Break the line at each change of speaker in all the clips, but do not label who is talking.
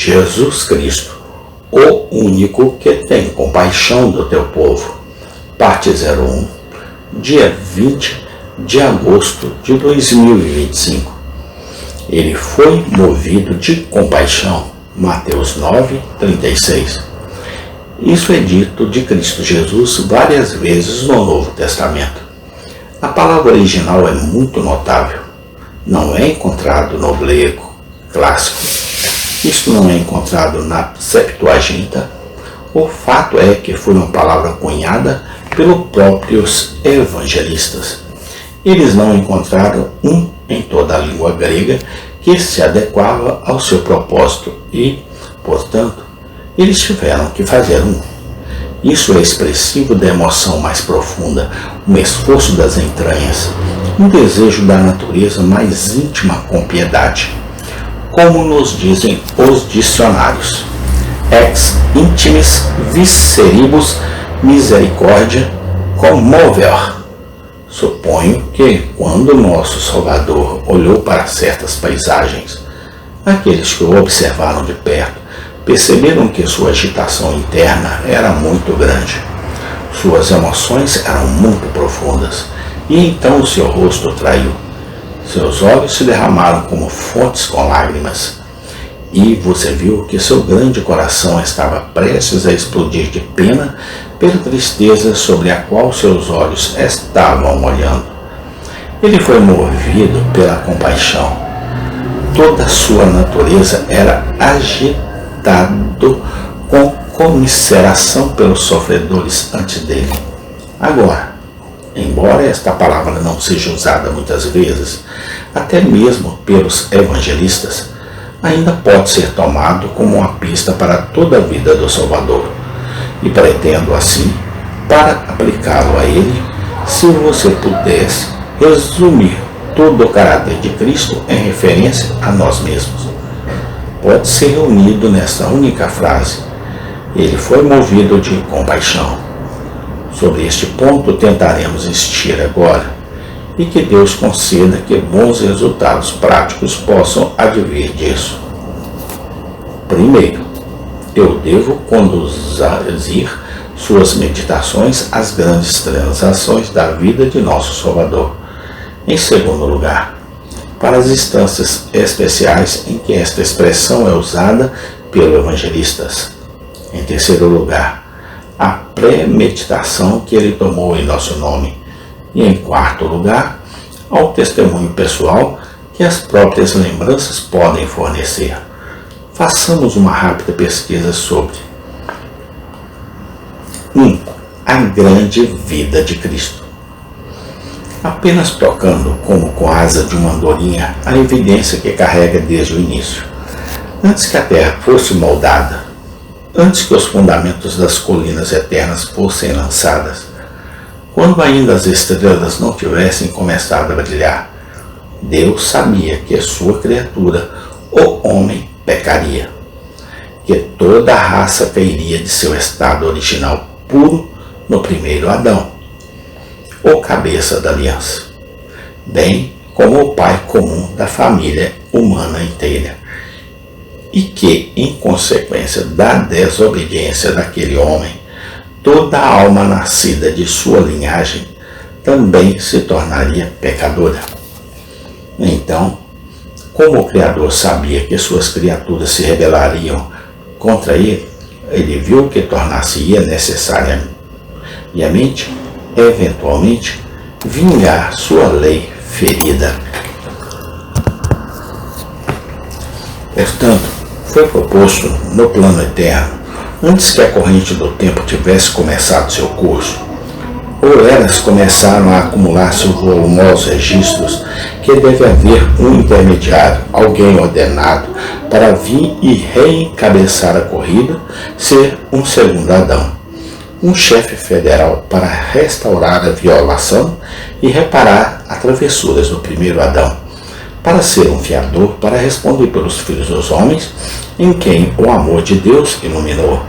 Jesus Cristo, o único que tem compaixão do teu povo. Parte 01, dia 20 de agosto de 2025. Ele foi movido de compaixão. Mateus 9, 36. Isso é dito de Cristo Jesus várias vezes no Novo Testamento. A palavra original é muito notável. Não é encontrado no grego clássico. Isto não é encontrado na Septuaginta. O fato é que foi uma palavra cunhada pelos próprios evangelistas. Eles não encontraram em toda a língua grega que se adequava ao seu propósito e, portanto, eles tiveram que fazer um. Isso é expressivo da emoção mais profunda, um esforço das entranhas, um desejo da natureza mais íntima com piedade. Como nos dizem os dicionários, ex intimis visceribus misericordia commover. Suponho que quando nosso Salvador olhou para certas paisagens, aqueles que o observaram de perto perceberam que sua agitação interna era muito grande. Suas emoções eram muito profundas, e então o seu rosto traiu. Seus olhos se derramaram como fontes com lágrimas, e você viu que seu grande coração estava prestes a explodir de pena pela tristeza sobre a qual seus olhos estavam olhando. Ele foi movido pela compaixão. Toda sua natureza era agitado com comisseração pelos sofredores antes dele. Agora, embora esta palavra não seja usada muitas vezes, até mesmo pelos evangelistas, ainda pode ser tomado como uma pista para toda a vida do Salvador. E pretendo assim, para aplicá-lo a ele, se você pudesse resumir todo o caráter de Cristo em referência a nós mesmos, pode ser reunido nesta única frase: ele foi movido de compaixão. Sobre este ponto tentaremos insistir agora, e que Deus conceda que bons resultados práticos possam advir disso. Primeiro, eu devo conduzir suas meditações às grandes transações da vida de nosso Salvador. Em segundo lugar, para as instâncias especiais em que esta expressão é usada pelos evangelistas. Em terceiro lugar, a premeditação que ele tomou em nosso nome. E em quarto lugar, ao testemunho pessoal que as próprias lembranças podem fornecer. Façamos uma rápida pesquisa sobre 1. A grande vida de Cristo. Apenas tocando como com a asa de uma andorinha a evidência que carrega desde o início. Antes que a terra fosse moldada, antes que os fundamentos das colinas eternas fossem lançadas, quando ainda as estrelas não tivessem começado a brilhar, Deus sabia que a sua criatura, o homem, pecaria, que toda a raça cairia de seu estado original puro no primeiro Adão, o cabeça da aliança, bem como o pai comum da família humana inteira, e que, em consequência da desobediência daquele homem, toda a alma nascida de sua linhagem também se tornaria pecadora. Então, como o Criador sabia que suas criaturas se rebelariam contra ele, ele viu que tornar-se-ia necessariamente, eventualmente, vingar sua lei ferida. Portanto, foi proposto no plano eterno, antes que a corrente do tempo tivesse começado seu curso, ou elas começaram a acumular seus volumosos registros, que deve haver um intermediário, alguém ordenado, para vir e reencabeçar a corrida, ser um segundo Adão, um chefe federal para restaurar a violação e reparar as travessuras do primeiro Adão, para ser um fiador para responder pelos filhos dos homens, em quem o amor de Deus iluminou,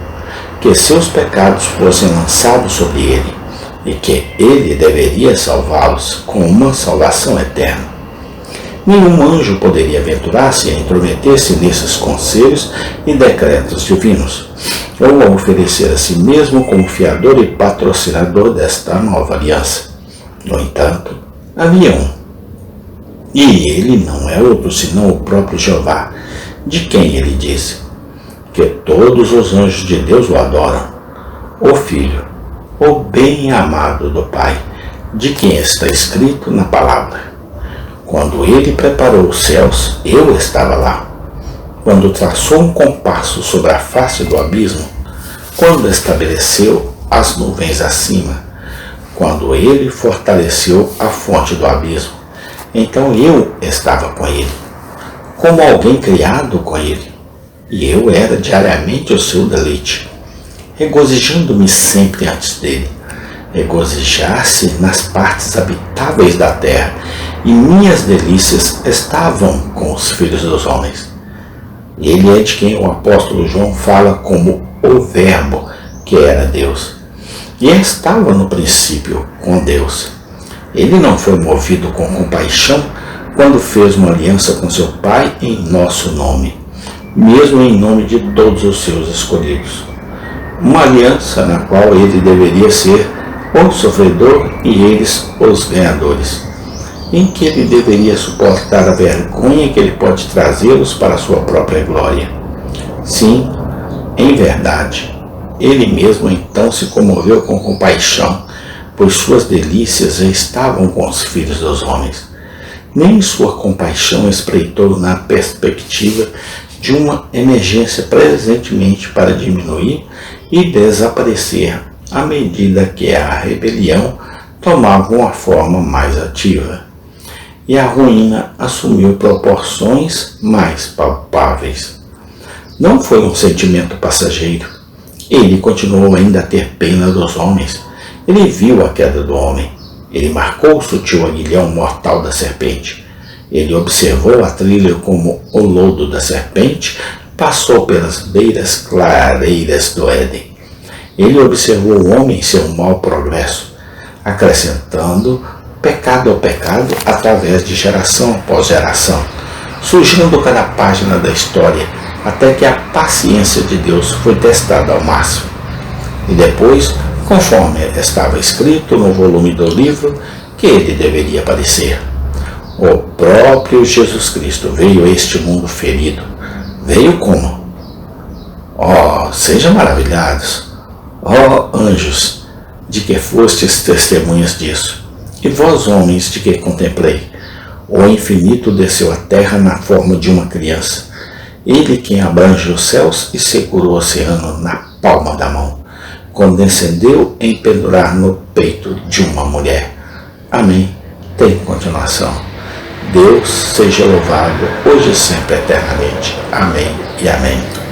que seus pecados fossem lançados sobre ele, e que ele deveria salvá-los com uma salvação eterna. Nenhum anjo poderia aventurar-se a intrometer-se nesses conselhos e decretos divinos, ou a oferecer a si mesmo como fiador e patrocinador desta nova aliança. No entanto, havia um, e ele não é outro senão o próprio Jeová, de quem ele disse que todos os anjos de Deus o adoram, o Filho, o bem-amado do Pai, de quem está escrito na palavra: quando ele preparou os céus, eu estava lá. Quando traçou um compasso sobre a face do abismo, quando estabeleceu as nuvens acima, quando ele fortaleceu a fonte do abismo, então eu estava com ele, como alguém criado com ele, e eu era diariamente o seu deleite, regozijando-me sempre antes dele. Regozijar-se nas partes habitáveis da terra, e minhas delícias estavam com os filhos dos homens. Ele é de quem o apóstolo João fala como o Verbo, que era Deus, e estava no princípio com Deus. Ele não foi movido com compaixão quando fez uma aliança com seu Pai em nosso nome, mesmo em nome de todos os seus escolhidos. Uma aliança na qual ele deveria ser o sofredor e eles os ganhadores, em que ele deveria suportar a vergonha que ele pode trazê-los para a sua própria glória. Sim, em verdade, ele mesmo então se comoveu com compaixão, pois suas delícias já estavam com os filhos dos homens. Nem sua compaixão espreitou na perspectiva de uma emergência presentemente para diminuir e desaparecer à medida que a rebelião tomava uma forma mais ativa e a ruína assumiu proporções mais palpáveis. Não foi um sentimento passageiro. Ele continuou ainda a ter pena dos homens. Ele viu a queda do homem. Ele marcou o sutil aguilhão mortal da serpente. Ele observou a trilha como o lodo da serpente passou pelas beiras clareiras do Éden. Ele observou o homem em seu mau progresso, acrescentando pecado ao pecado através de geração após geração, sujando cada página da história, até que a paciência de Deus foi testada ao máximo. E depois, conforme estava escrito no volume do livro, que ele deveria aparecer. O próprio Jesus Cristo veio a este mundo ferido. Veio como? Oh, sejam maravilhados, ó anjos, de que fostes testemunhas disso, e vós homens de que contemplei. O infinito desceu à terra na forma de uma criança, ele quem abrange os céus e segura o oceano na palma da mão, condescendeu em pendurar no peito de uma mulher. Amém. Tem continuação. Deus seja louvado, hoje e sempre eternamente. Amém e amém.